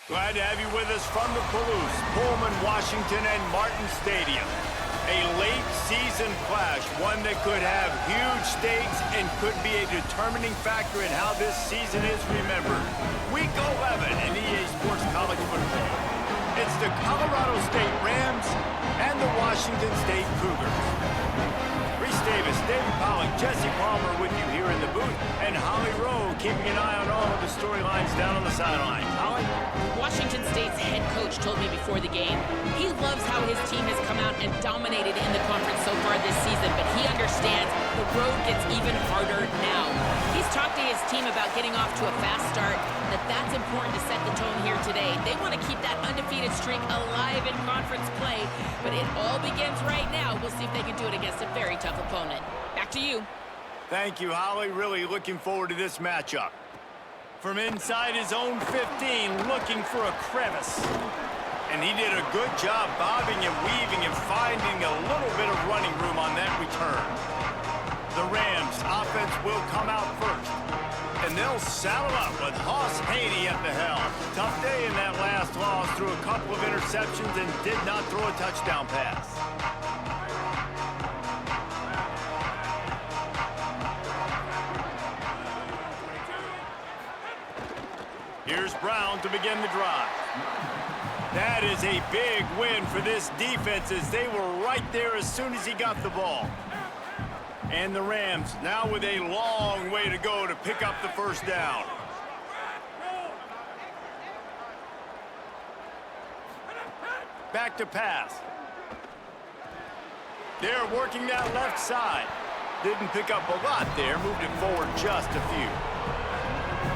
Glad to have you with us from the Palouse, Pullman, Washington, and Martin Stadium. A late-season clash, one that could have huge stakes and could be a determining factor in how this season is remembered. Week 11 in EA Sports College Football. It's the Colorado State Rams and the Washington State Cougars. Reese Davis, David Pollock, Jesse Palmer with you here in the booth, and Holly Rowe keeping an eye on all of the storylines down on the sideline. Holly? Washington State's head coach told me before the game he loves how his team has come out and dominated in the conference so far this season, but he understands the road gets even harder now. He's talked to his team about getting off to a fast start, that's important to set the tone here today. They want to keep that undefeated streak alive in conference play, but it all begins right now. We'll see if they can do it against a very tough opponent. Back to you. Thank you, Holly. Really looking forward to this matchup. From inside his own 15, looking for a crevice. And he did a good job bobbing and weaving and finding a little bit of running room on that return. The Rams offense will come out first. And they'll saddle up with Hoss Haney at the helm. Tough day in that last loss, threw a couple of interceptions and did not throw a touchdown pass. Here's Brown to begin the drive. That is a big win for this defense as they were right there as soon as he got the ball. And the Rams now with a long way to go to pick up the first down. Back to pass. They're working that left side. Didn't pick up a lot there, moved it forward just a few.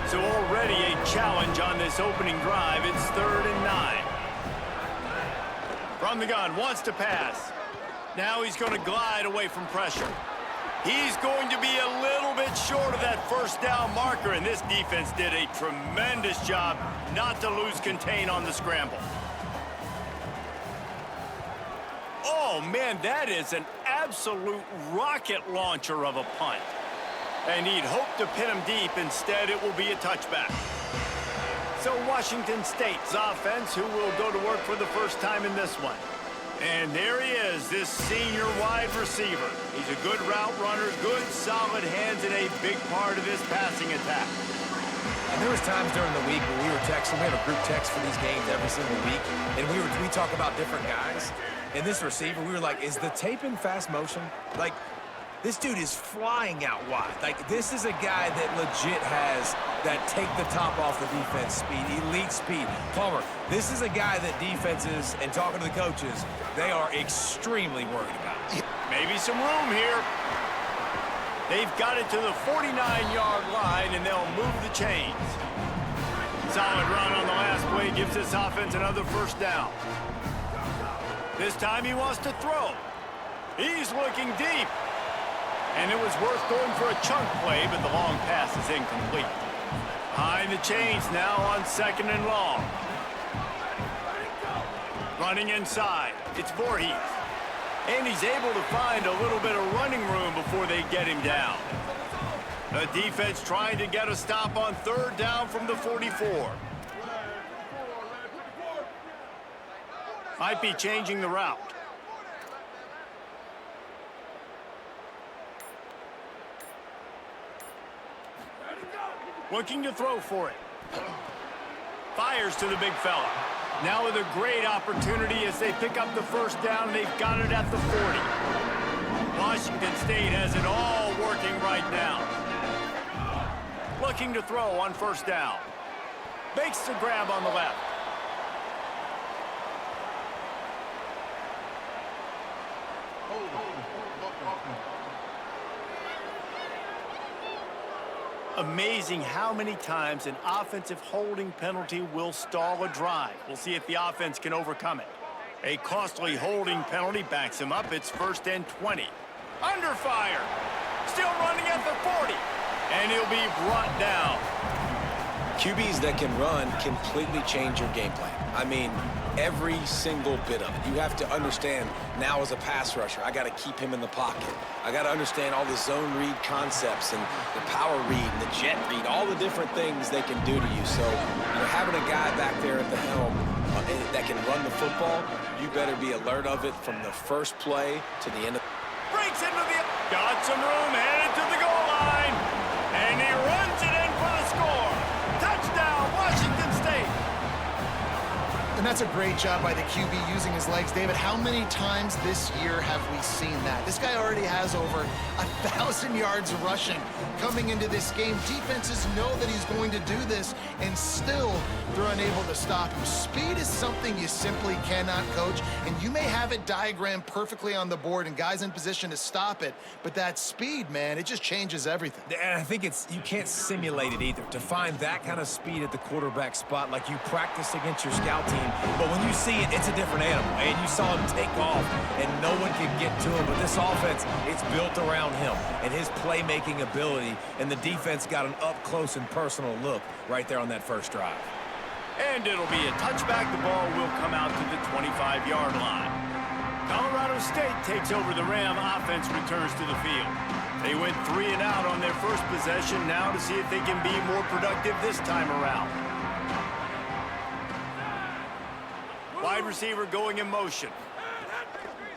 So already a challenge on this opening drive. It's 3rd and 9. From the gun, wants to pass. Now he's going to glide away from pressure. He's going to be a little bit short of that first down marker, and this defense did a tremendous job not to lose contain on the scramble. Oh, man, that is an absolute rocket launcher of a punt. And he'd hoped to pin him deep. Instead, it will be a touchback. So Washington State's offense, who will go to work for the first time in this one. And there he is, this senior wide receiver. He's a good route runner, good solid hands, and a big part of this passing attack. And there was times during the week when we were texting. We have a group text for these games every single week, and we talk about different guys. And this receiver, we were like, is the tape in fast motion? Like, this dude is flying out wide. Like, this is a guy that legit has that take the top off the defense speed, elite speed. Palmer, this is a guy that defenses, and talking to the coaches, they are extremely worried about. Maybe some room here. They've got it to the 49-yard line, and they'll move the chains. Solid run on the last play gives this offense another first down. This time he wants to throw. He's looking deep. And it was worth going for a chunk play, but the long pass is incomplete. Behind the chains now on 2nd and long. Running inside. It's Voorhees. And he's able to find a little bit of running room before they get him down. The defense trying to get a stop on 3rd down from the 44. Might be changing the route. Looking to throw for it. Fires to the big fella. Now with a great opportunity as they pick up the first down. They've got it at the 40. Washington State has it all working right now. Looking to throw on 1st down. Makes the grab on the left. Amazing how many times an offensive holding penalty will stall a drive. We'll see if the offense can overcome it. A costly holding penalty backs him up. It's 1st and 20. Under fire. Still running at the 40. And he'll be brought down. QBs that can run completely change your game plan. I mean, every single bit of it. You have to understand now as a pass rusher, I got to keep him in the pocket. I got to understand all the zone read concepts and the power read and the jet read, all the different things they can do to you. So, having a guy back there at the can run the football, you better be alert of it from the first play to the end of Breaks into the... Got some room, headed to the goal line. And he runs it in for the score. Touchdown, Washington State. And that's a great job by the QB using his legs. David, how many times this year have we seen that? This guy already has over 1,000 yards rushing coming into this game. Defenses know that he's going to do this, and still they're unable to stop him. Speed is something you simply cannot coach, and you may have it diagrammed perfectly on the board and guys in position to stop it, but that speed, man, it just changes everything. And I think you can't simulate it either. To find that kind of speed at the quarterback spot like you practice against your scout team, but when you see it, it's a different animal. And you saw him take off, and no one could get to him. But this offense, it's built around him and his playmaking ability, and the defense got an up-close and personal look right there on that first drive. And it'll be a touchback. The ball will come out to the 25-yard line. Colorado State takes over the Ram. Offense returns to the field. They went 3 and out on their first possession. Now to see if they can be more productive this time around. Wide receiver going in motion.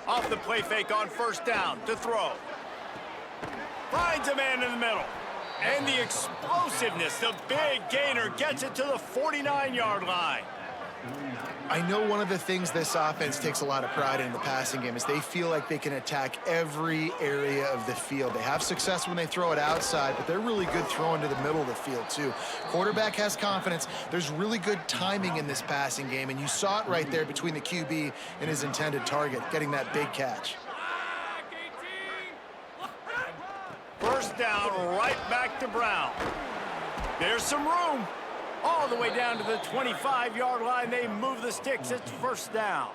Off the play fake on first down to throw. Finds a man in the middle. And the explosiveness, the big gainer gets it to the 49-yard line. I know one of the things this offense takes a lot of pride in the passing game is they feel like they can attack every area of the field. They have success when they throw it outside, but they're really good throwing to the middle of the field too. Quarterback has confidence. There's really good timing in this passing game, and you saw it right there between the QB and his intended target, getting that big catch. First down, right back to Brown. There's some room. All the way down to the 25-yard line. They move the sticks. It's first down.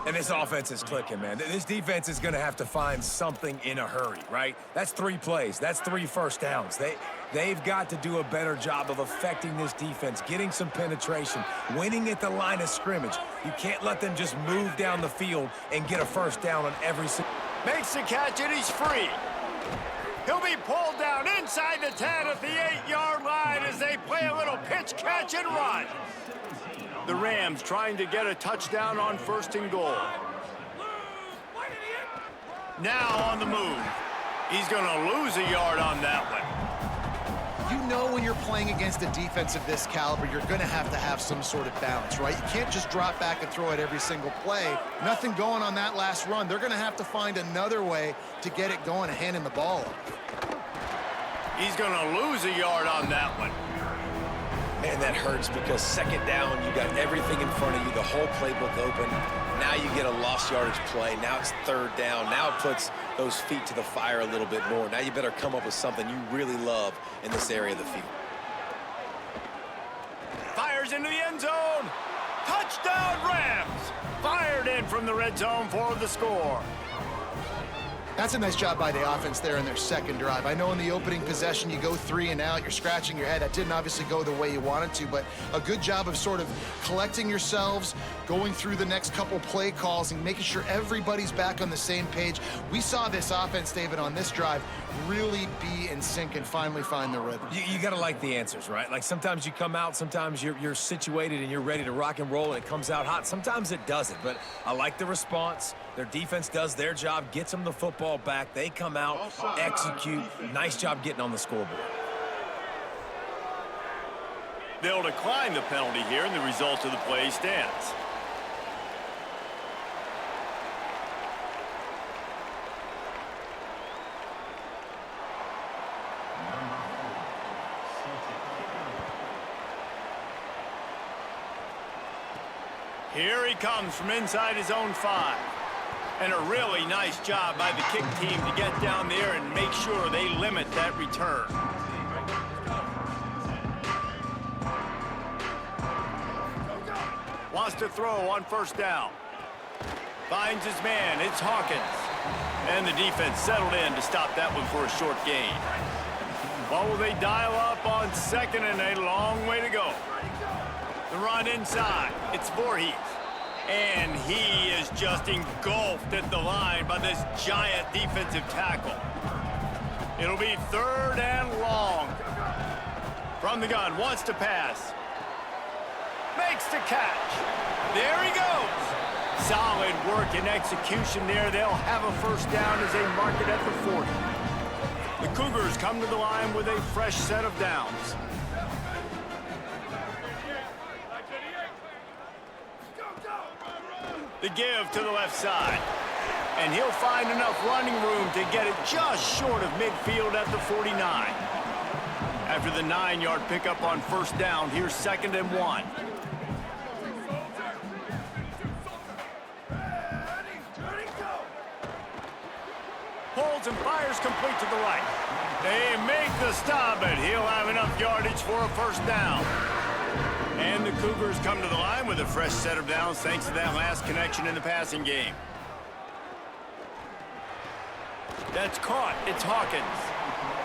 And this offense is clicking, man. This defense is going to have to find something in a hurry, right? That's 3 plays. That's 3 first downs. They've got to do a better job of affecting this defense, getting some penetration, winning at the line of scrimmage. You can't let them just move down the field and get a first down on every single... Makes the catch, and he's free. He'll be pulled down inside the 10 at the 8-yard line as they play a little pitch, catch, and run. The Rams trying to get a touchdown on first and goal. Now on the move. He's going to lose a yard on that one. You know when you're playing against a defense of this caliber, you're going to have some sort of balance, right? You can't just drop back and throw it every single play. Nothing going on that last run. They're going to have to find another way to get it going and handing the ball up. He's going to lose a yard on that one. Man, that hurts because second down, you got everything in front of you, the whole playbook open. Now you get a lost yardage play. Now it's third down. Now it puts those feet to the fire a little bit more. Now you better come up with something you really love in this area of the field. Fires into the end zone. Touchdown, Rams. Fired in from the red zone for the score. That's a nice job by the offense there in their second drive. I know in the opening possession you go 3 and out, you're scratching your head. That didn't obviously go the way you wanted to, but a good job of sort of collecting yourselves, going through the next couple play calls and making sure everybody's back on the same page. We saw this offense, David, on this drive really be in sync and finally find the rhythm. You got to like the answers, right? Like sometimes you come out, sometimes you're situated and you're ready to rock and roll and it comes out hot. Sometimes it doesn't, but I like the response. Their defense does their job, gets them the football back. They come out, execute. Nice job getting on the scoreboard. They'll decline the penalty here, and the result of the play stands. Here he comes from inside his own 5. And a really nice job by the kick team to get down there and make sure they limit that return. Wants to throw on first down. Finds his man. It's Hawkins. And the defense settled in to stop that one for a short gain. What will they dial up on second and a long way to go? The run inside. It's Voorhees. And he is just engulfed at the line by this giant defensive tackle. It'll be third and long. From the gun, wants to pass. Makes makes the catch. There he goes. Solid work and execution there. They'll have a first down as they mark it at the 40. The Cougars come to the line with a fresh set of downs. The give to the left side. And he'll find enough running room to get it just short of midfield at the 49. After the 9-yard pickup on first down, here's 2nd and 1. Pulls and fires complete to the right. They make the stop, and he'll have enough yardage for a first down. And the Cougars come to the line with a fresh set of downs thanks to that last connection in the passing game. That's caught. It's Hawkins.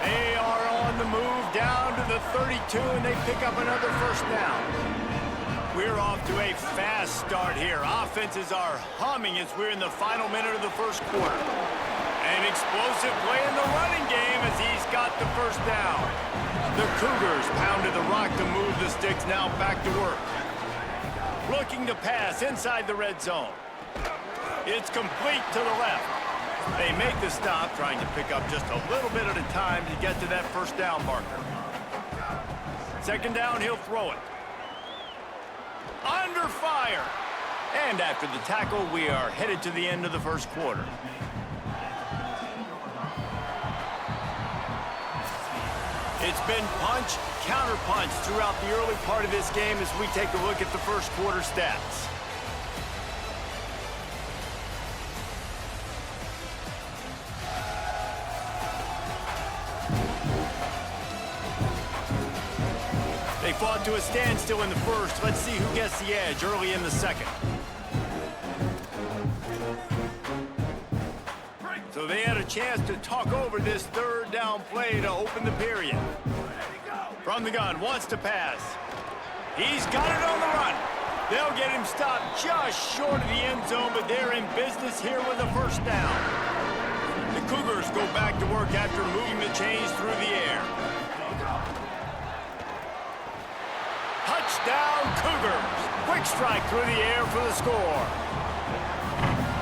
They are on the move down to the 32, and they pick up another first down. We're off to a fast start here. Offenses are humming as we're in the final minute of the first quarter. An explosive play in the running game as he's got the first down. The Cougars pounded the rock to move the sticks, now back to work. Looking to pass inside the red zone. It's complete to the left. They make the stop, trying to pick up just a little bit at a time to get to that first down marker. 2nd down, he'll throw it. Under fire. And after the tackle, we are headed to the end of the first quarter. It's been punch, counter-punch throughout the early part of this game as we take a look at the first quarter stats. They fought to a standstill in the first. Let's see who gets the edge early in the second. So they had a chance to talk over this 3rd down play to open the period. From the gun, wants to pass. He's got it on the run. They'll get him stopped just short of the end zone, but they're in business here with a first down. The Cougars go back to work after moving the chains through the air. Touchdown, Cougars. Quick strike through the air for the score.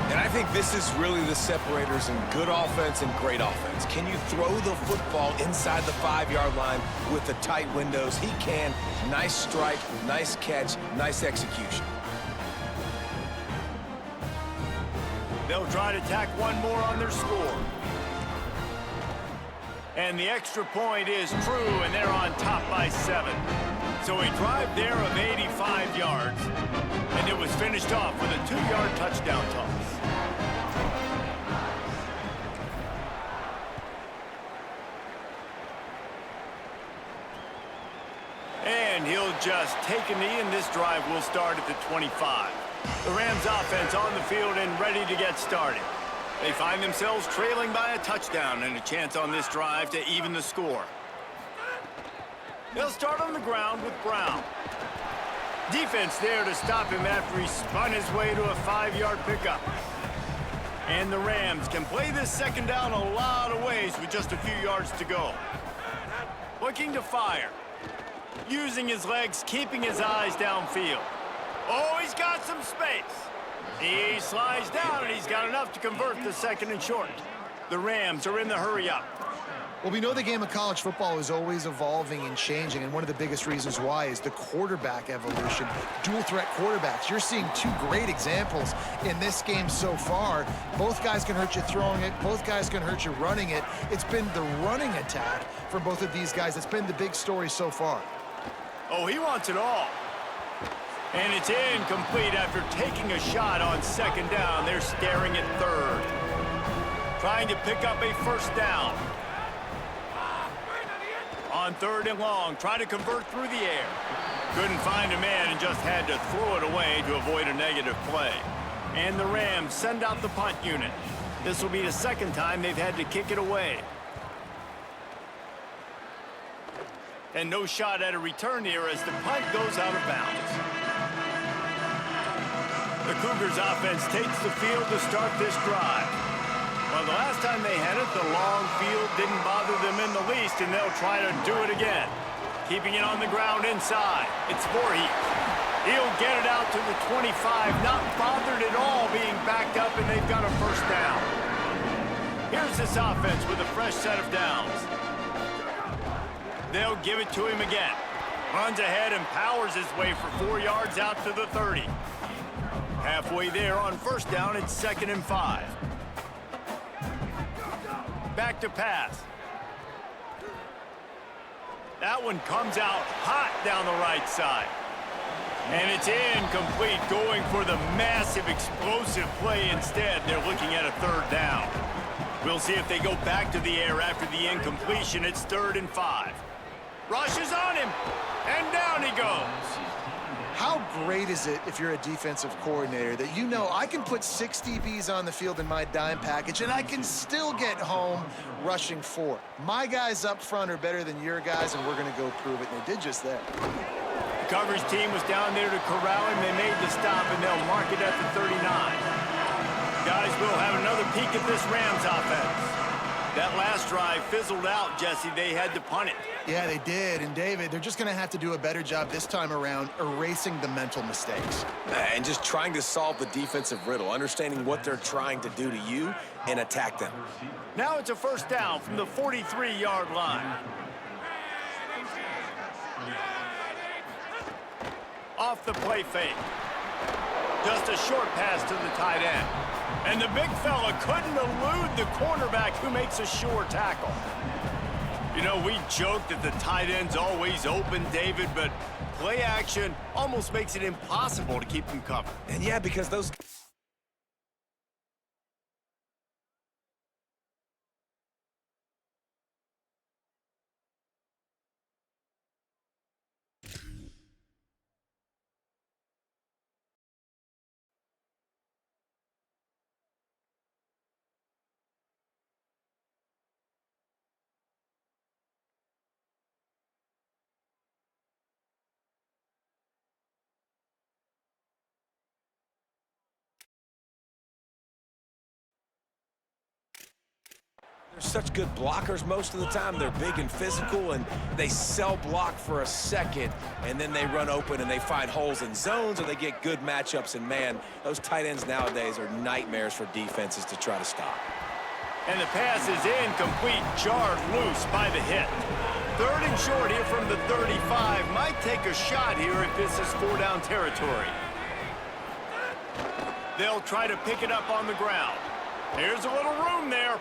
And I think this is really the separators in good offense and great offense. Can you throw the football inside the 5-yard line with the tight windows? He can. Nice strike, nice catch, nice execution. They'll try to tack one more on their score. And the extra point is true, and they're on top by 7. So a drive there of 85 yards, and it was finished off with a 2-yard touchdown toss. And he'll just take a knee, and this drive will start at the 25. The Rams offense on the field and ready to get started. They find themselves trailing by a touchdown and a chance on this drive to even the score. They'll start on the ground with Brown. Defense there to stop him after he spun his way to a 5-yard pickup. And the Rams can play this 2nd down a lot of ways with just a few yards to go. Looking to fire. Using his legs, keeping his eyes downfield. Oh, he's got some space. He slides down, and he's got enough to convert the 2nd and short. The Rams are in the hurry-up. Well, we know the game of college football is always evolving and changing, and one of the biggest reasons why is the quarterback evolution. Dual threat quarterbacks. You're seeing 2 great examples in this game so far. Both guys can hurt you throwing it. Both guys can hurt you running it. It's been the running attack for both of these guys. It's been the big story so far. Oh, he wants it all. And it's incomplete after taking a shot on 2nd down. They're staring at 3rd. Trying to pick up a first down. On 3rd and long, trying to convert through the air. Couldn't find a man and just had to throw it away to avoid a negative play. And the Rams send out the punt unit. This will be the 2nd time they've had to kick it away. And no shot at a return here as the punt goes out of bounds. The Cougars offense takes the field to start this drive. Well, the last time they had it, the long field didn't bother them in the least, and they'll try to do it again. Keeping it on the ground inside. It's Voorhees. He'll get it out to the 25, not bothered at all being backed up, and they've got a first down. Here's this offense with a fresh set of downs. They'll give it to him again. Runs ahead and powers his way for 4 yards out to the 30. Halfway there on first down, it's 2nd and 5. Back to pass. That one comes out hot down the right side. And it's incomplete, going for the massive explosive play instead. They're looking at a 3rd down. We'll see if they go back to the air after the incompletion. It's 3rd and 5. Rushes on him, and down he goes. How great is it if you're a defensive coordinator that you know I can put 6 DBs on the field in my dime package and I can still get home rushing 4. My guys up front are better than your guys, and we're going to go prove it, and they did just that. The coverage team was down there to corral him. They made the stop, and they'll mark it at the 39. Guys, we'll have another peek at this Rams offense. That last drive fizzled out, Jesse. They had to punt it. Yeah, they did. And, David, they're just going to have to do a better job this time around erasing the mental mistakes. And just trying to solve the defensive riddle, understanding what they're trying to do to you and attack them. Now it's a first down from the 43-yard line. Off the play fake. Just a short pass to the tight end. And the big fella couldn't elude the cornerback who makes a sure tackle. You know, we joke that the tight end's always open, David, but play action almost makes it impossible to keep him covered. And yeah, because those... They're such good blockers most of the time. They're big and physical, and they sell block for a second, and then they run open and they find holes in zones, or they get good matchups. And, man, those tight ends nowadays are nightmares for defenses to try to stop. And the pass is incomplete, jarred loose by the hit. 3rd and short here from the 35. Might take a shot here if this is 4-down territory. They'll try to pick it up on the ground. Here's a little room there.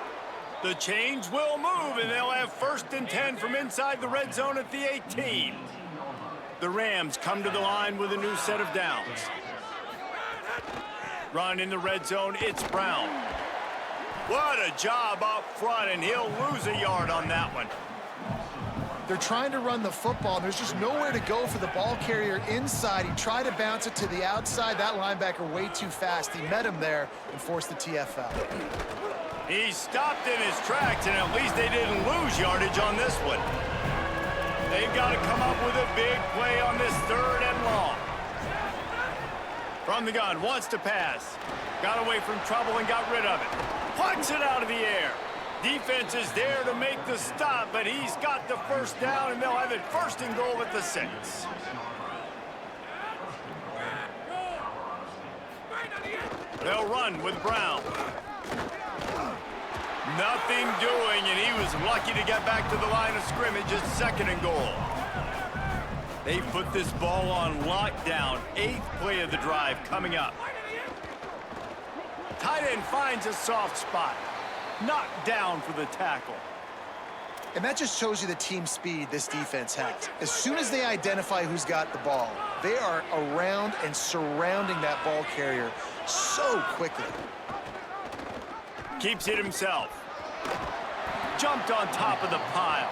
The chains will move, and they'll have 1st and 10 from inside the red zone at the 18. The Rams come to the line with a new set of downs. Run in the red zone, it's Brown. What a job up front, and he'll lose a yard on that one. They're trying to run the football, and there's just nowhere to go for the ball carrier inside. He tried to bounce it to the outside. That linebacker way too fast. He met him there and forced the TFL. He stopped in his tracks, and at least they didn't lose yardage on this one. They've got to come up with a big play on this 3rd and long. From the gun, wants to pass. Got away from trouble and got rid of it. Punts it out of the air. Defense is there to make the stop, but he's got the first down, and they'll have it 1st and goal at the 6. They'll run with Brown. Nothing doing, and he was lucky to get back to the line of scrimmage. It's 2nd and goal. They put this ball on lockdown. 8th play of the drive coming up. Tight end finds a soft spot. Knocked down for the tackle. And that just shows you the team speed this defense has. As soon as they identify who's got the ball, they are around and surrounding that ball carrier so quickly. Keeps it himself. Jumped on top of the pile.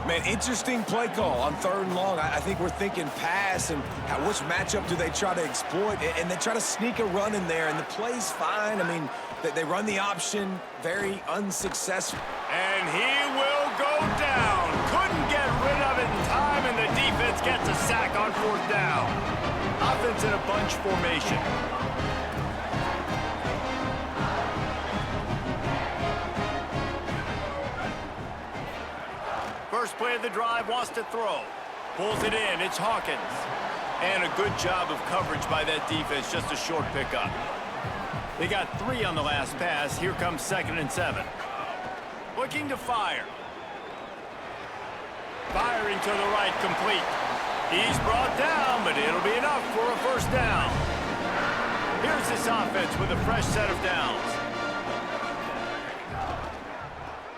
Man, interesting play call on 3rd and long. I think we're thinking pass, and which matchup do they try to exploit? And they try to sneak a run in there, and the play's fine. I mean, they run the option, very unsuccessful. And he will go down. Couldn't get rid of it in time, and the defense gets a sack on 4th down. Offense in a bunch formation. First play of the drive, wants to throw. Pulls it in, it's Hawkins. And a good job of coverage by that defense, just a short pickup. They got 3 on the last pass. Here comes 2nd and 7. Looking to fire. Firing to the right, complete. He's brought down, but it'll be enough for a first down. Here's this offense with a fresh set of downs.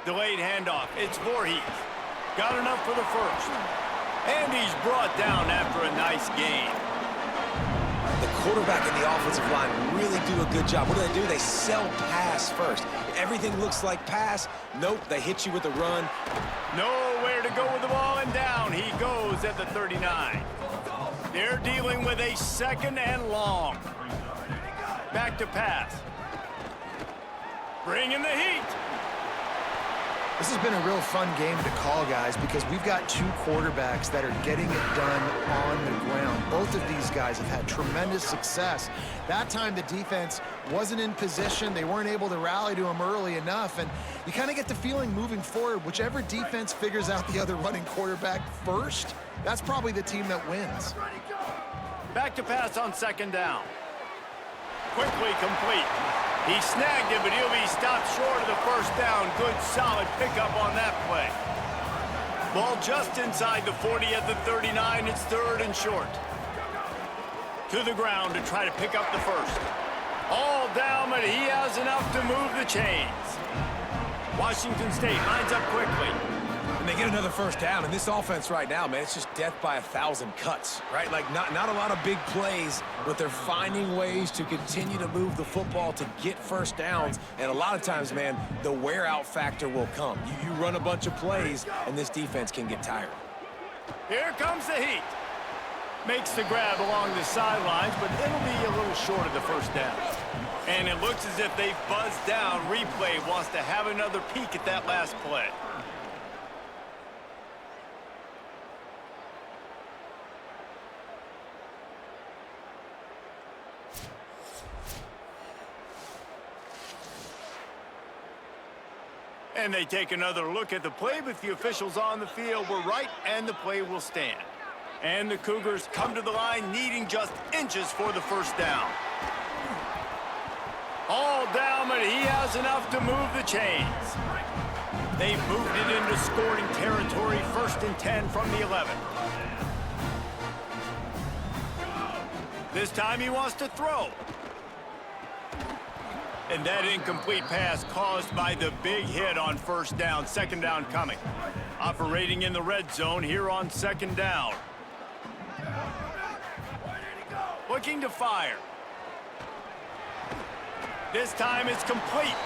Delayed handoff. It's Voorhees. Got enough for the first. And he's brought down after a nice gain. The quarterback and the offensive line really do a good job. What do? They sell pass first. Everything looks like pass. Nope, they hit you with a run. Nowhere to go with the ball, and down he goes at the 39. They're dealing with a 2nd and long. Back to pass. Bringing the heat. This has been a real fun game to call, guys, because we've got 2 quarterbacks that are getting it done on the ground. Both of these guys have had tremendous success. That time the defense wasn't in position. They weren't able to rally to him early enough, and you kind of get the feeling moving forward, whichever defense figures out the other running quarterback first, that's probably the team that wins. Back to pass on 2nd down. Quickly complete. He snagged it, but he'll be stopped short of the first down. Good, solid pickup on that play. Ball just inside the 40 at the 39. It's 3rd and short. To the ground to try to pick up the first. All down, but he has enough to move the chains. Washington State lines up quickly. And they get another first down. And this offense right now, man, it's just death by 1,000 cuts, right? Like, not a lot of big plays, but they're finding ways to continue to move the football to get first downs. And a lot of times, man, the wear-out factor will come. You run a bunch of plays, and this defense can get tired. Here comes the heat. Makes the grab along the sidelines, but it'll be a little short of the first down. And it looks as if they've buzzed down. Replay wants to have another peek at that last play. And they take another look at the play, but the officials on the field were right, and the play will stand. And the Cougars come to the line needing just inches for the first down. All down, but he has enough to move the chains. They've moved it into scoring territory, 1st and 10 from the 11. This time he wants to throw. And that incomplete pass caused by the big hit on first down. 2nd down coming. Operating in the red zone here on 2nd down. Looking to fire. This time it's complete.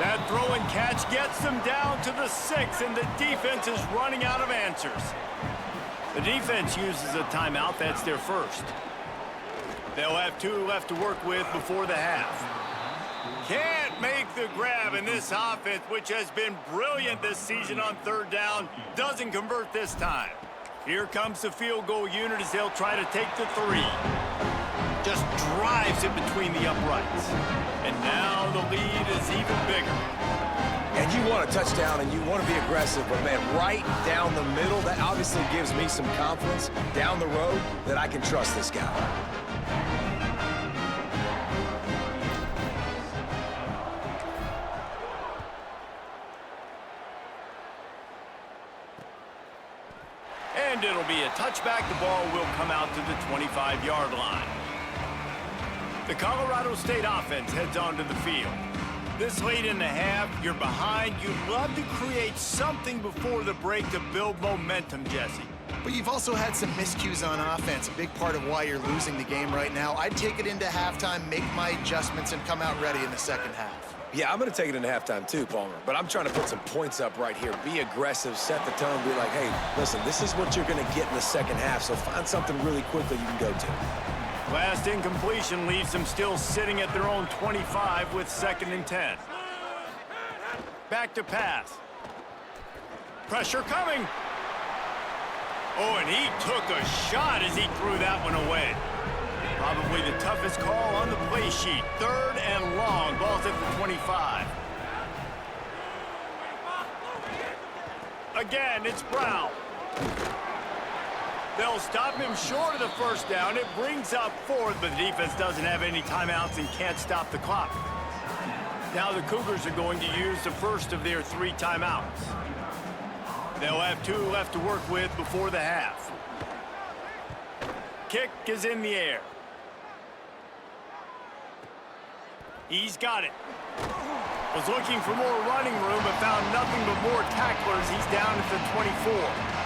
That throw and catch gets them down to the 6, and the defense is running out of answers. The defense uses a timeout. That's their first. They'll have 2 left to work with before the half. Can't make the grab, and this offense, which has been brilliant this season on 3rd down, doesn't convert this time. Here comes the field goal unit as they'll try to take the 3. Just drives it between the uprights. And now the lead is even bigger. And you want a touchdown and you want to be aggressive, but man, right down the middle, that obviously gives me some confidence down the road that I can trust this guy. And it'll be a touchback. The ball will come out to the 25-yard line. The Colorado State offense heads onto the field. This late in the half, you're behind. You'd love to create something before the break to build momentum, Jesse. But you've also had some miscues on offense, a big part of why you're losing the game right now. I'd take it into halftime, make my adjustments, and come out ready in the 2nd half. Yeah, I'm going to take it into halftime too, Palmer. But I'm trying to put some points up right here. Be aggressive, set the tone, be like, hey, listen, this is what you're going to get in the 2nd half, so find something really quickly you can go to. Last incompletion leaves them still sitting at their own 25 with 2nd and 10. Back to pass. Pressure coming. Oh, and he took a shot as he threw that one away. Probably the toughest call on the play sheet. 3rd and long. Ball's at the 25. Again, it's Brown. They'll stop him short of the first down. It brings up fourth, but the defense doesn't have any timeouts and can't stop the clock. Now the Cougars are going to use the first of their 3 timeouts. They'll have 2 left to work with before the half. Kick is in the air. He's got it. Was looking for more running room, but found nothing but more tacklers. He's down at the 24.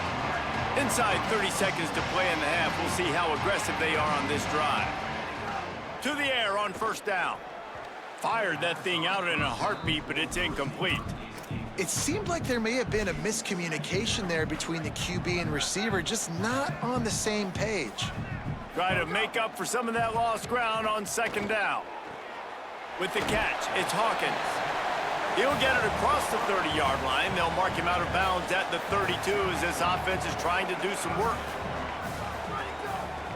Inside 30 seconds to play in the half. We'll see how aggressive they are on this drive. To the air on first down. Fired that thing out in a heartbeat, but it's incomplete. It seemed like there may have been a miscommunication there between the QB and receiver, just not on the same page. Try to make up for some of that lost ground on second down. With the catch, it's Hawkins. He'll get it across the 30-yard line. They'll mark him out of bounds at the 32 as this offense is trying to do some work.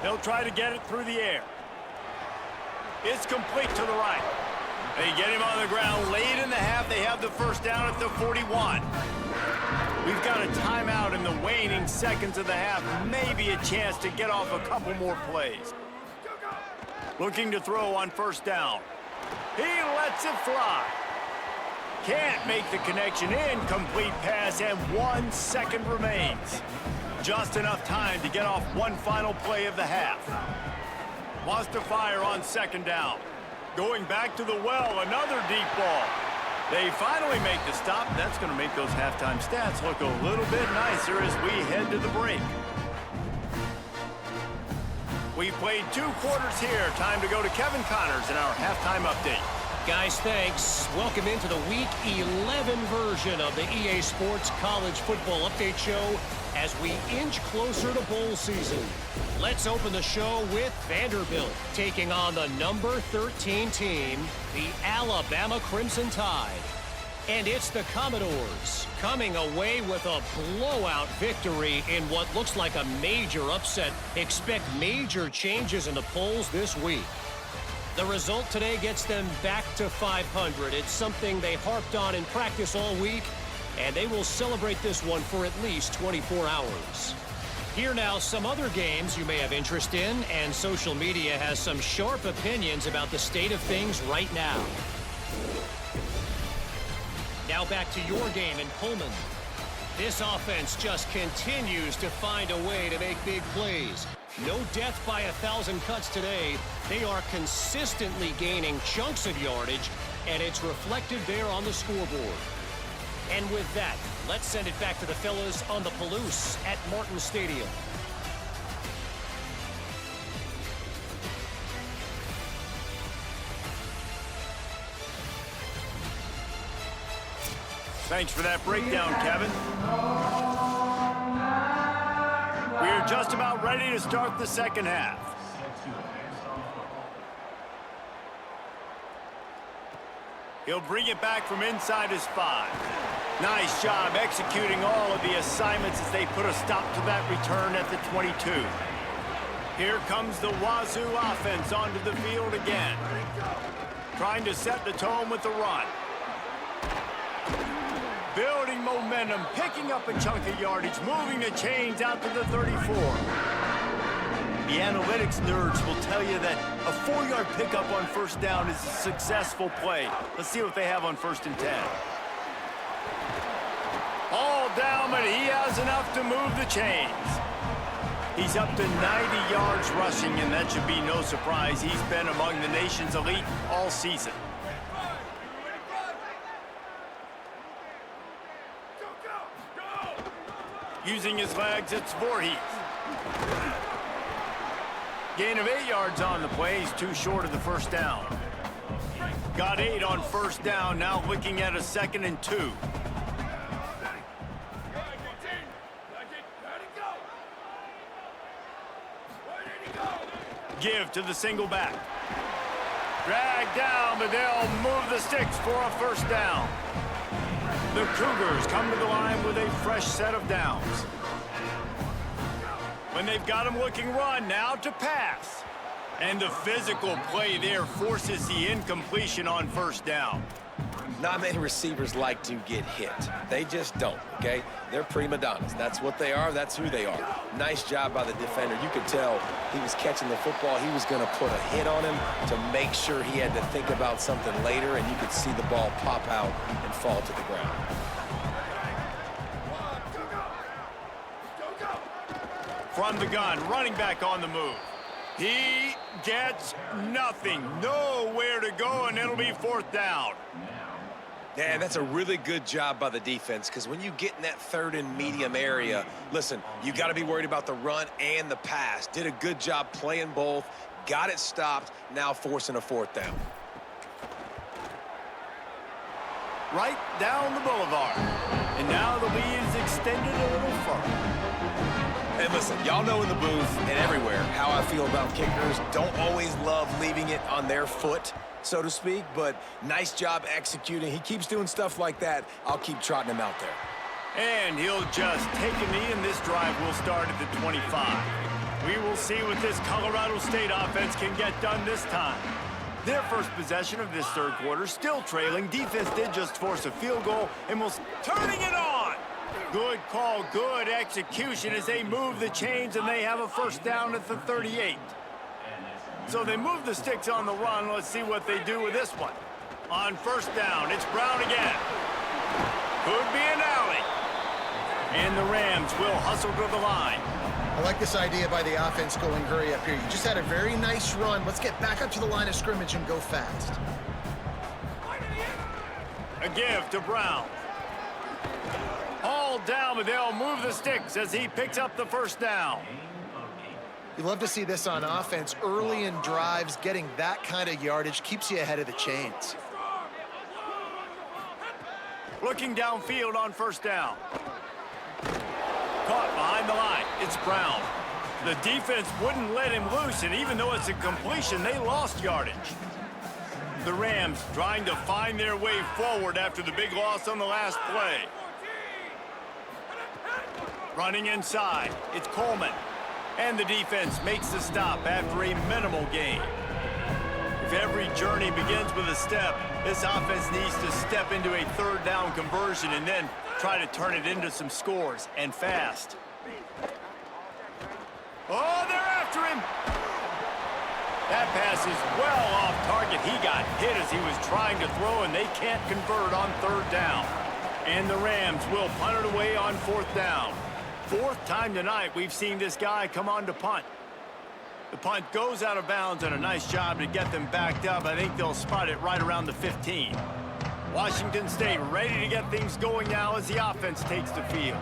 They'll try to get it through the air. It's complete to the right. They get him on the ground late in the half. They have the first down at the 41. We've got a timeout in the waning seconds of the half. Maybe a chance to get off a couple more plays. Looking to throw on first down. He lets it fly. Can't make the connection. Incomplete pass, and 1 second remains. Just enough time to get off one final play of the half. Wants to fire on second down. Going back to the well, another deep ball. They finally make the stop. That's going to make those halftime stats look a little bit nicer as we head to the break. We've played 2 quarters here. Time to go to Kevin Connors in our halftime update. Guys, thanks. Welcome into the Week 11 version of the EA Sports College Football Update Show as we inch closer to bowl season. Let's open the show with Vanderbilt taking on the number 13 team, the Alabama Crimson Tide. And it's the Commodores coming away with a blowout victory in what looks like a major upset. Expect major changes in the polls this week. The result today gets them back to 500. It's something they harped on in practice all week, and they will celebrate this one for at least 24 hours. Here now, some other games you may have interest in, and social media has some sharp opinions about the state of things right now. Now back to your game in Pullman. This offense just continues to find a way to make big plays. No death by 1,000 cuts today. They are consistently gaining chunks of yardage, and it's reflected there on the scoreboard. And with that, let's send it back to the fellas on the Palouse at Martin Stadium. Thanks for that breakdown, Kevin. We're just about ready to start the second half. He'll bring it back from inside his 5. Nice job executing all of the assignments as they put a stop to that return at the 22. Here comes the Wazzu offense onto the field again. Trying to set the tone with the run. Building momentum, picking up a chunk of yardage, moving the chains out to the 34. The analytics nerds will tell you that a 4-yard pickup on first down is a successful play. Let's see what they have on 1st and 10. All down, but he has enough to move the chains. He's up to 90 yards rushing, and that should be no surprise. He's been among the nation's elite all season. Using his legs, it's Voorhees. Gain of 8 yards on the play. He's too short of the first down. Got 8 on first down. Now looking at a 2nd and 2. Give to the single back. Drag down, but they'll move the sticks for a first down. The Cougars come to the line with a fresh set of downs. When they've got him looking run, now to pass. And the physical play there forces the incompletion on first down. Not many receivers like to get hit. They just don't, okay? They're prima donnas. That's what they are. That's who they are. Nice job by the defender. You could tell he was catching the football. He was going to put a hit on him to make sure he had to think about something later, and you could see the ball pop out and fall to the ground. From the gun, running back on the move. He gets nothing. Nowhere to go, and it'll be 4th down. Yeah, that's a really good job by the defense, because when you get in that 3rd and medium area, listen, you got to be worried about the run and the pass. Did a good job playing both, got it stopped, now forcing a 4th down. Right down the boulevard. And now the lead is extended a little further. And listen, y'all know in the booth and everywhere how I feel about kickers. Don't always love leaving it on their foot, so to speak, but nice job executing. He keeps doing stuff like that. I'll keep trotting him out there. And he'll just take a knee, and this drive will start at the 25. We will see what this Colorado State offense can get done this time. Their first possession of this 3rd quarter, still trailing. Defense did just force a field goal, and will turning it on. Good call, good execution as they move the chains, and they have a 1st down at the 38. So they move the sticks on the run. Let's see what they do with this one. On 1st down, it's Brown again. Could be an alley. And the Rams will hustle to the line. I like this idea by the offense going hurry up here. You just had a very nice run. Let's get back up to the line of scrimmage and go fast. A give to Brown. All down, but they'll move the sticks as he picks up the 1st down. You love to see this on offense. Early in drives, getting that kind of yardage keeps you ahead of the chains. Looking downfield on 1st down. Caught behind the line. It's Brown. The defense wouldn't let him loose, and even though it's a completion, they lost yardage. The Rams trying to find their way forward after the big loss on the last play. Running inside, it's Pullman. And the defense makes the stop after a minimal gain. If every journey begins with a step, this offense needs to step into a 3rd down conversion and then try to turn it into some scores, and fast. Oh, they're after him! That pass is well off target. He got hit as he was trying to throw, and they can't convert on 3rd down. And the Rams will punt it away on 4th down. 4th time tonight we've seen this guy come on to punt. The punt goes out of bounds, and a nice job to get them backed up. I think they'll spot it right around the 15. Washington State ready to get things going now as the offense takes the field.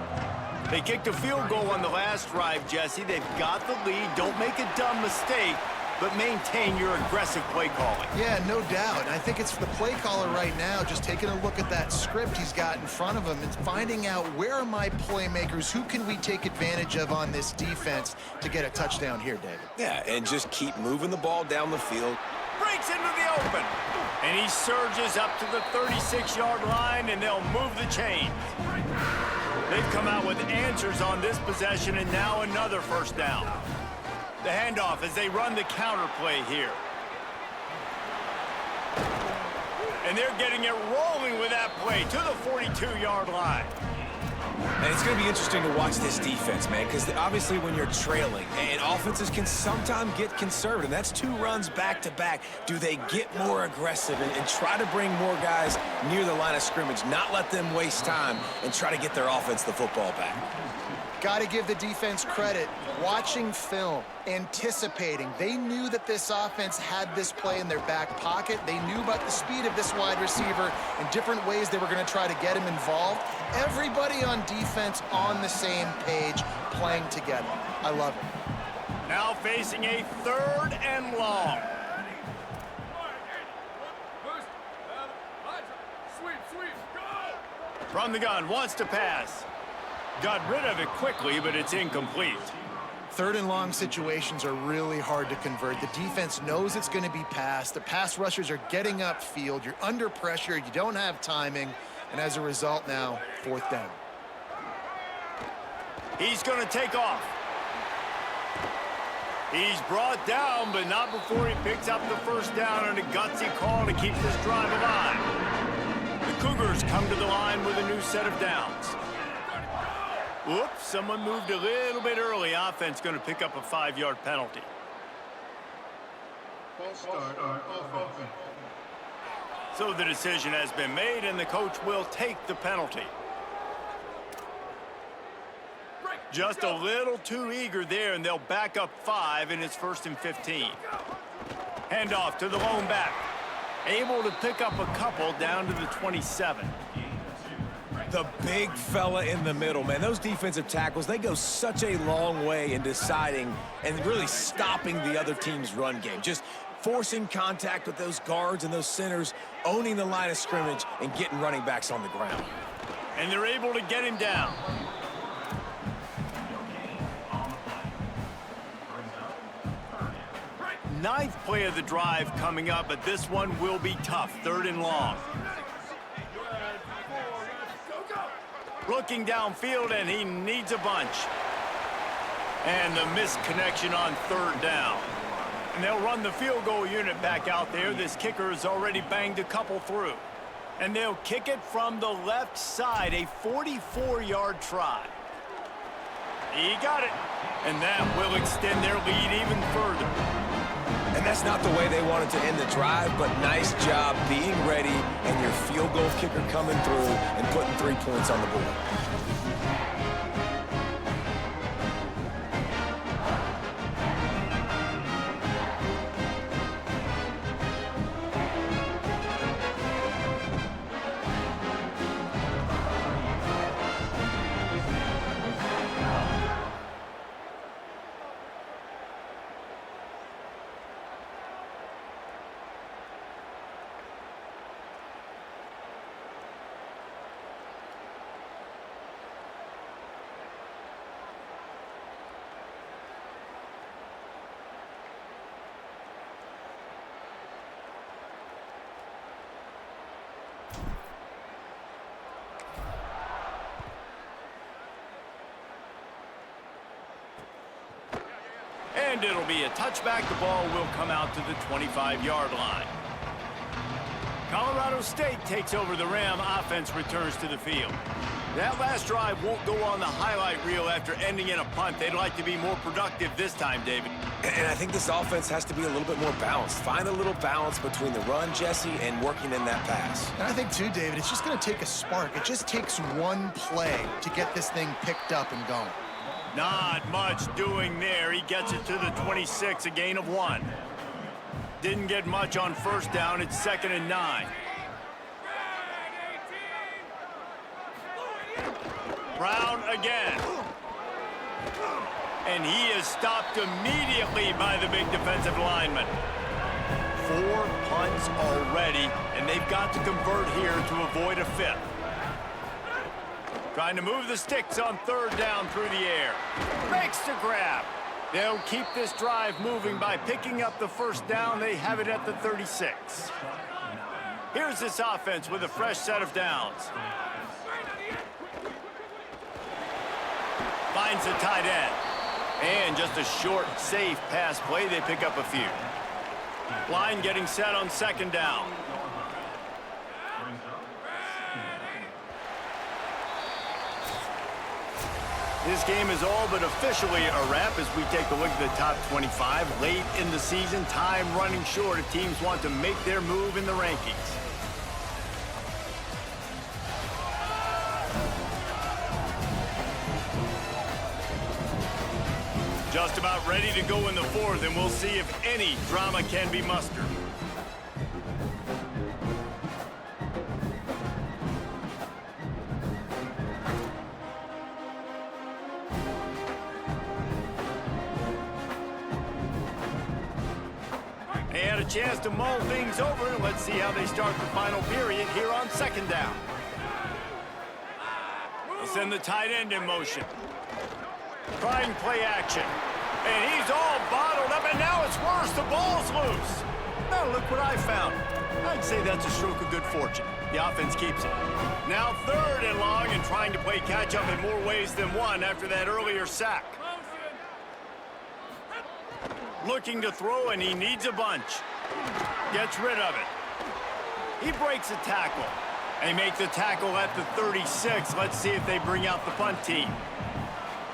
They kicked a field goal on the last drive, Jesse. They've got the lead. Don't make a dumb mistake, but maintain your aggressive play calling. Yeah, no doubt. And I think it's the play caller right now just taking a look at that script he's got in front of him and finding out where are my playmakers, who can we take advantage of on this defense to get a touchdown here, David. Yeah, and just keep moving the ball down the field. Breaks into the open. And he surges up to the 36-yard line, and they'll move the chains. They've come out with answers on this possession, and now another 1st down. The handoff as they run the counter play here. And they're getting it rolling with that play to the 42-yard line. And it's going to be interesting to watch this defense, man, because obviously when you're trailing, and offenses can sometimes get conservative. That's 2 runs back-to-back. Do they get more aggressive and try to bring more guys near the line of scrimmage, not let them waste time, and try to get their offense the football back? Got to give the defense credit. Watching film, anticipating. They knew that this offense had this play in their back pocket. They knew about the speed of this wide receiver and different ways they were going to try to get him involved. Everybody on defense on the same page, playing together. I love it. Now facing a 3rd and long. From the gun, wants to pass. Got rid of it quickly, but it's incomplete. 3rd and long situations are really hard to convert. The defense knows it's going to be passed. The pass rushers are getting upfield. You're under pressure. You don't have timing. And as a result now, 4th down. He's going to take off. He's brought down, but not before he picks up the 1st down, and a gutsy call to keep this drive alive. The Cougars come to the line with a new set of downs. Whoops, someone moved a little bit early. Offense going to pick up a 5-yard penalty. So the decision has been made, and the coach will take the penalty. Just a little too eager there, and they'll back up 5, and it's 1st and 15. Handoff to the lone back. Able to pick up a couple down to the 27. The big fella in the middle, man. Those defensive tackles, they go such a long way in deciding and really stopping the other team's run game. Just forcing contact with those guards and those centers, owning the line of scrimmage, and getting running backs on the ground. And they're able to get him down. Ninth play of the drive coming up, but this one will be tough. 3rd and long. Looking downfield, and he needs a bunch. And the missed connection on 3rd down. And they'll run the field goal unit back out there. This kicker has already banged a couple through. And they'll kick it from the left side, a 44-yard try. He got it. And that will extend their lead even further. And that's not the way they wanted to end the drive, but nice job being ready and your field goal kicker coming through and putting 3 points on the board. And it'll be a touchback. The ball will come out to the 25-yard line. Colorado State takes over the Ram. Offense returns to the field. That last drive won't go on the highlight reel after ending in a punt. They'd like to be more productive this time, David. And I think this offense has to be a little bit more balanced. Find a little balance between the run, Jesse, and working in that pass. And I think, too, David, it's just going to take a spark. It just takes one play to get this thing picked up and going. Not much doing there. He gets it to the 26, a gain of 1. Didn't get much on 1st down. It's 2nd and 9. Brown again. And he is stopped immediately by the big defensive lineman. 4 punts already, and they've got to convert here to avoid a 5th. Trying to move the sticks on 3rd down through the air. Makes the grab. They'll keep this drive moving by picking up the 1st down. They have it at the 36. Here's this offense with a fresh set of downs. Finds the tight end. And just a short, safe pass play. They pick up a few. Line getting set on 2nd down. This game is all but officially a wrap as we take a look at the top 25. Late in the season, time running short if teams want to make their move in the rankings. Just about ready to go in the 4th, and we'll see if any drama can be mustered. They had a chance to mull things over, and let's see how they start the final period here on 2nd down. They'll send the tight end in motion. Trying play action. And he's all bottled up, and now it's worse. The ball's loose. Now look what I found. I'd say that's a stroke of good fortune. The offense keeps it. Now 3rd and long, and trying to play catch-up in more ways than one after that earlier sack. Looking to throw, and he needs a bunch. Gets rid of it. He breaks a tackle. They make the tackle at the 36. Let's see if they bring out the punt team.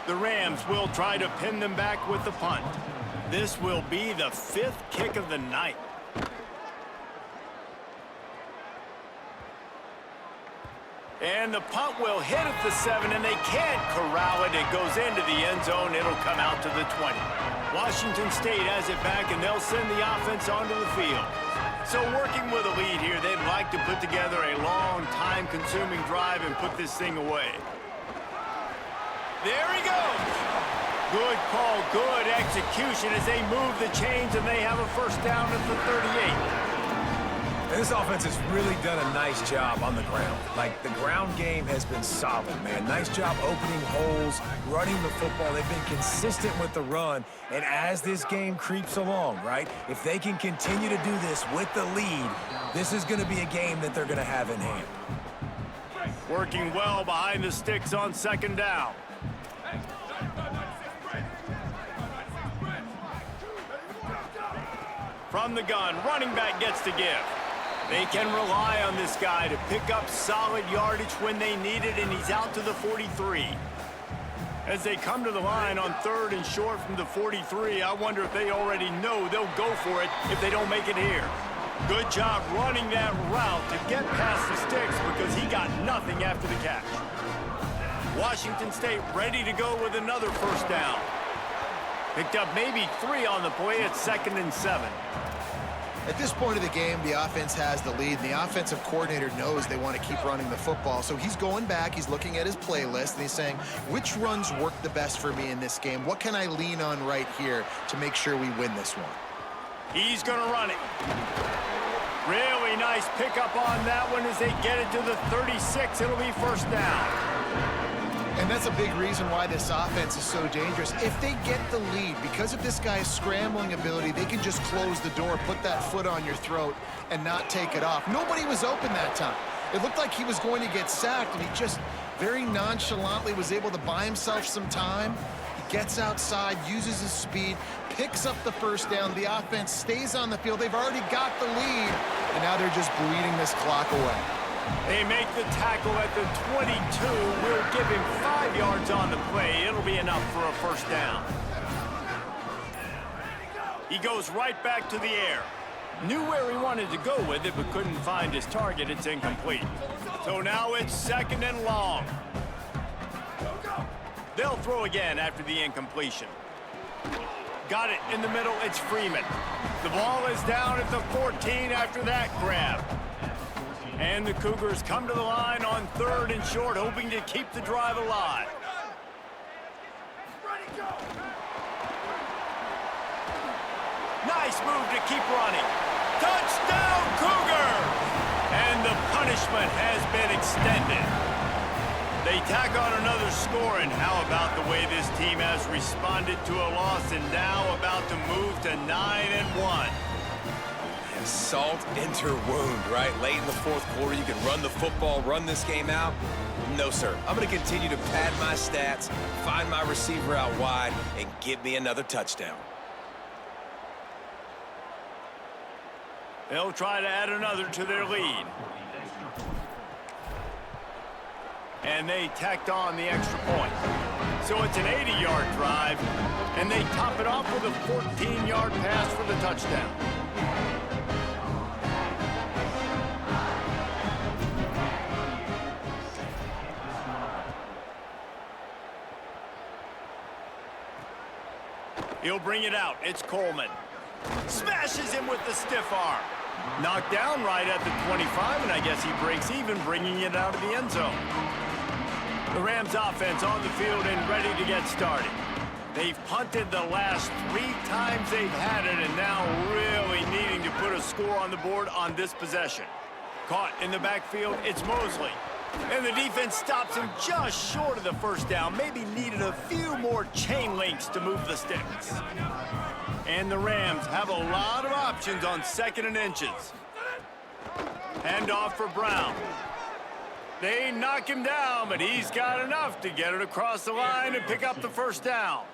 The Rams will try to pin them back with the punt. This will be the 5th kick of the night. And the punt will hit at the 7, and they can't corral it. It goes into the end zone. It'll come out to the 20. Washington State has it back, and they'll send the offense onto the field. So working with a lead here, they'd like to put together a long, time-consuming drive and put this thing away. There he goes. Good call, good execution as they move the chains, and they have a first down at the 38. And this offense has really done a nice job on the ground. Like, the ground game has been solid, man. Nice job opening holes, running the football. They've been consistent with the run. And as this game creeps along, right, if they can continue to do this with the lead, this is going to be a game that they're going to have in hand. Working well behind the sticks on second down. From the gun, running back gets to give. They can rely on this guy to pick up solid yardage when they need it, and he's out to the 43. As they come to the line on 3rd and short from the 43, I wonder if they already know they'll go for it if they don't make it here. Good job running that route to get past the sticks because he got nothing after the catch. Washington State ready to go with another first down. Picked up maybe 3 on the play at 2nd and 7. At this point of the game, the offense has the lead, and the offensive coordinator knows they want to keep running the football. So he's going back, he's looking at his playlist, and he's saying, which runs work the best for me in this game? What can I lean on right here to make sure we win this one? He's going to run it. Really nice pickup on that one as they get it to the 36. It'll be first down. And that's a big reason why this offense is so dangerous. If they get the lead, because of this guy's scrambling ability, they can just close the door, put that foot on your throat, and not take it off. Nobody was open that time. It looked like he was going to get sacked, and he just very nonchalantly was able to buy himself some time. He gets outside, uses his speed, picks up the first down. The offense stays on the field. They've already got the lead, and now they're just bleeding this clock away. They make the tackle at the 22. We'll give him 5 yards on the play. It'll be enough for a first down. He goes right back to the air. Knew where he wanted to go with it, but couldn't find his target. It's incomplete. So now it's 2nd and long. They'll throw again after the incompletion. Got it in the middle. It's Freeman. The ball is down at the 14 after that grab. And the Cougars come to the line on 3rd and short, hoping to keep the drive alive. Nice move to keep running. Touchdown, Cougars! And the punishment has been extended. They tack on another score, and how about the way this team has responded to a loss and now about to move to 9-1. Salt into wound, right? Late in the 4th quarter, you can run the football, run this game out. No, sir. I'm going to continue to pad my stats, find my receiver out wide, and get me another touchdown. They'll try to add another to their lead. And they tacked on the extra point. So it's an 80-yard drive, and they top it off with a 14-yard pass for the touchdown. He'll bring it out. It's Coleman. Smashes him with the stiff arm. Knocked down right at the 25, and I guess he breaks even, bringing it out of the end zone. The Rams offense on the field and ready to get started. They've punted the last 3 times they've had it, and now really needing to put a score on the board on this possession. Caught in the backfield, it's Mosley. And the defense stops him just short of the first down. Maybe needed a few more chain links to move the sticks. And the Rams have a lot of options on 2nd and inches. Handoff for Brown. They knock him down, but he's got enough to get it across the line and pick up the first down.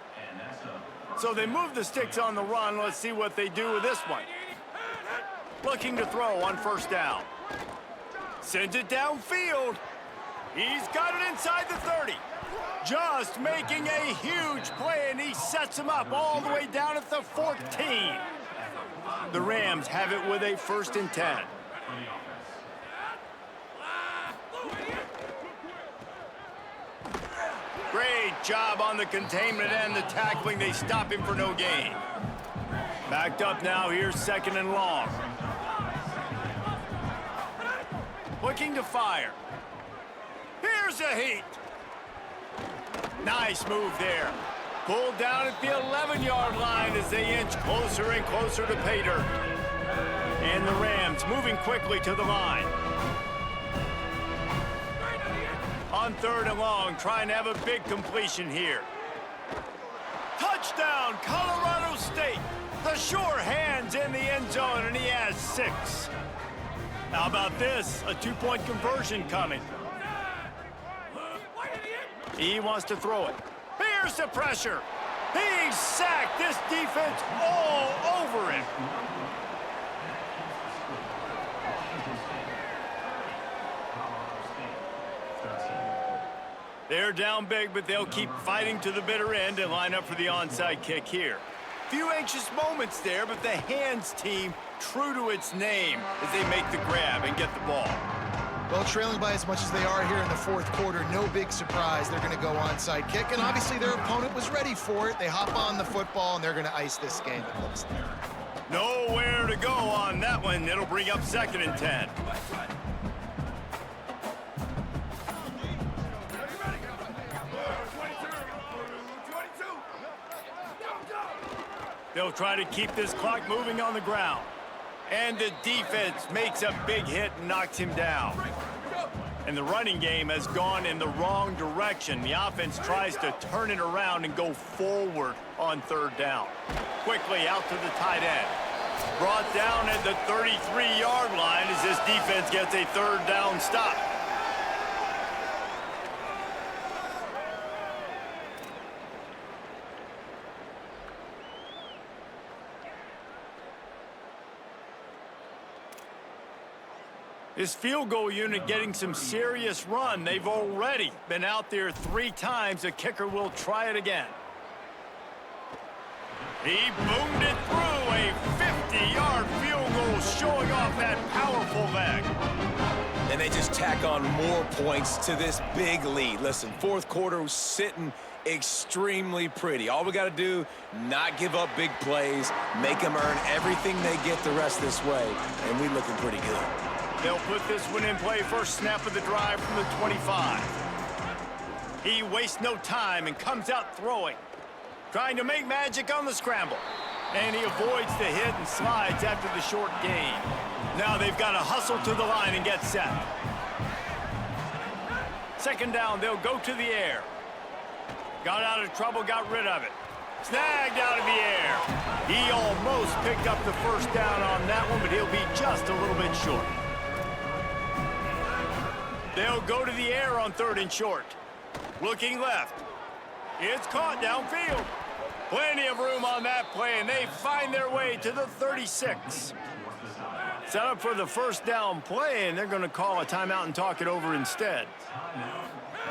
So they move the sticks on the run. Let's see what they do with this one. Looking to throw on first down. Sends it downfield. He's got it inside the 30. Just making a huge play, and he sets him up all the way down at the 14. The Rams have it with a 1st and 10. Great job on the containment and the tackling. They stop him for no gain. Backed up now. Here's 2nd and long. Looking to fire. Here's a heat. Nice move there. Pulled down at the 11-yard line as they inch closer and closer to pay dirt. And the Rams moving quickly to the line. On 3rd and long, trying to have a big completion here. Touchdown, Colorado State. The sure hands in the end zone, and he has 6. How about this? A 2-point conversion coming. He wants to throw it. Here's the pressure. He's sacked. This defense all over him. They're down big, but they'll keep fighting to the bitter end and line up for the onside kick here. Few anxious moments there, but the hands team true to its name as they make the grab and get the ball. Well, trailing by as much as they are here in the 4th quarter, no big surprise. They're going to go onside kick, and obviously their opponent was ready for it. They hop on the football, and they're going to ice this game, it looks like. Nowhere to go on that one. It'll bring up 2nd and 10. They'll try to keep this clock moving on the ground. And the defense makes a big hit and knocks him down. And the running game has gone in the wrong direction. The offense tries to turn it around and go forward on 3rd down. Quickly out to the tight end. Brought down at the 33-yard line as this defense gets a 3rd down stop. This field goal unit getting some serious run. They've already been out there 3 times. The kicker will try it again. He boomed it through. A 50-yard field goal showing off that powerful leg. And they just tack on more points to this big lead. Listen, 4th quarter was sitting extremely pretty. All we got to do, not give up big plays, make them earn everything they get the rest this way, and we looking pretty good. They'll put this one in play. First snap of the drive from the 25. He wastes no time and comes out throwing. Trying to make magic on the scramble. And he avoids the hit and slides after the short gain. Now they've got to hustle to the line and get set. 2nd down, they'll go to the air. Got out of trouble, got rid of it. Snagged out of the air. He almost picked up the 1st down on that one, but he'll be just a little bit short. They'll go to the air on 3rd and short. Looking left. It's caught downfield. Plenty of room on that play, and they find their way to the 36. Set up for the 1st down play, and they're going to call a timeout and talk it over instead.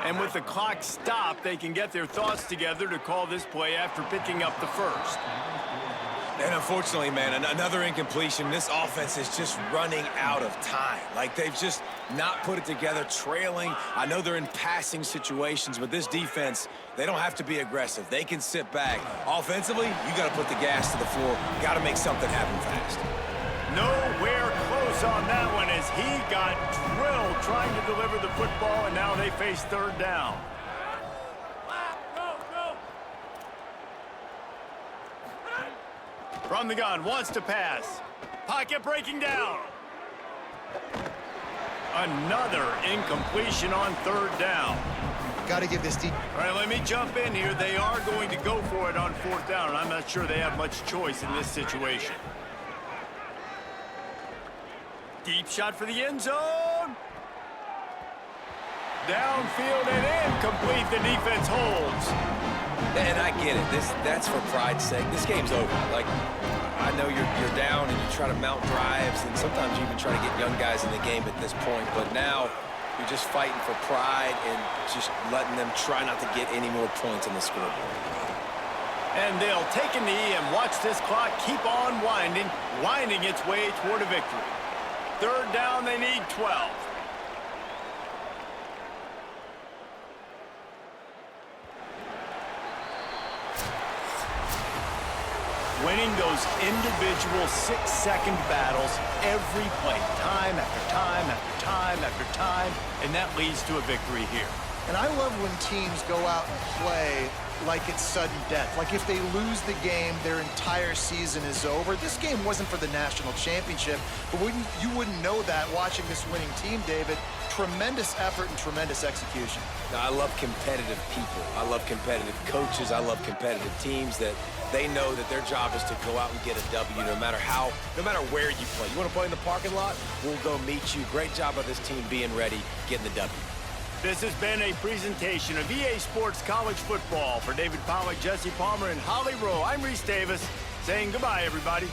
And with the clock stopped, they can get their thoughts together to call this play after picking up the 1st. And unfortunately, man, another incompletion. This offense is just running out of time. Like, they've just not put it together, trailing. I know they're in passing situations, but this defense, they don't have to be aggressive. They can sit back. Offensively, you got to put the gas to the floor. Got to make something happen fast. Nowhere close on that one as he got drilled trying to deliver the football, and now they face 3rd down. From the gun, wants to pass. Pocket breaking down. Another incompletion on 3rd down. Got to give this deep. All right, let me jump in here. They are going to go for it on 4th down, and I'm not sure they have much choice in this situation. Deep shot for the end zone. Downfield and incomplete. The defense holds. And I get it. That's for pride's sake. This game's over. Like, I know you're down and you try to mount drives, and sometimes you even try to get young guys in the game at this point. But now you're just fighting for pride and just letting them try not to get any more points on the scoreboard. And they'll take a knee and watch this clock keep on winding its way toward a victory. Third down, they need 12. Winning those individual 6-second battles every play, time after time after time after time, and that leads to a victory here. And I love when teams go out and play like it's sudden death. Like if they lose the game, their entire season is over. This game wasn't for the national championship, but you wouldn't know that watching this winning team, David. Tremendous effort and tremendous execution. Now, I love competitive people. I love competitive coaches. I love competitive teams that they know that their job is to go out and get a W no matter where you play. You want to play in the parking lot? We'll go meet you. Great job by this team being ready, getting the W. This has been a presentation of EA Sports College Football. For David Pollack, Jesse Palmer, and Holly Rowe, I'm Reese Davis saying goodbye, everybody.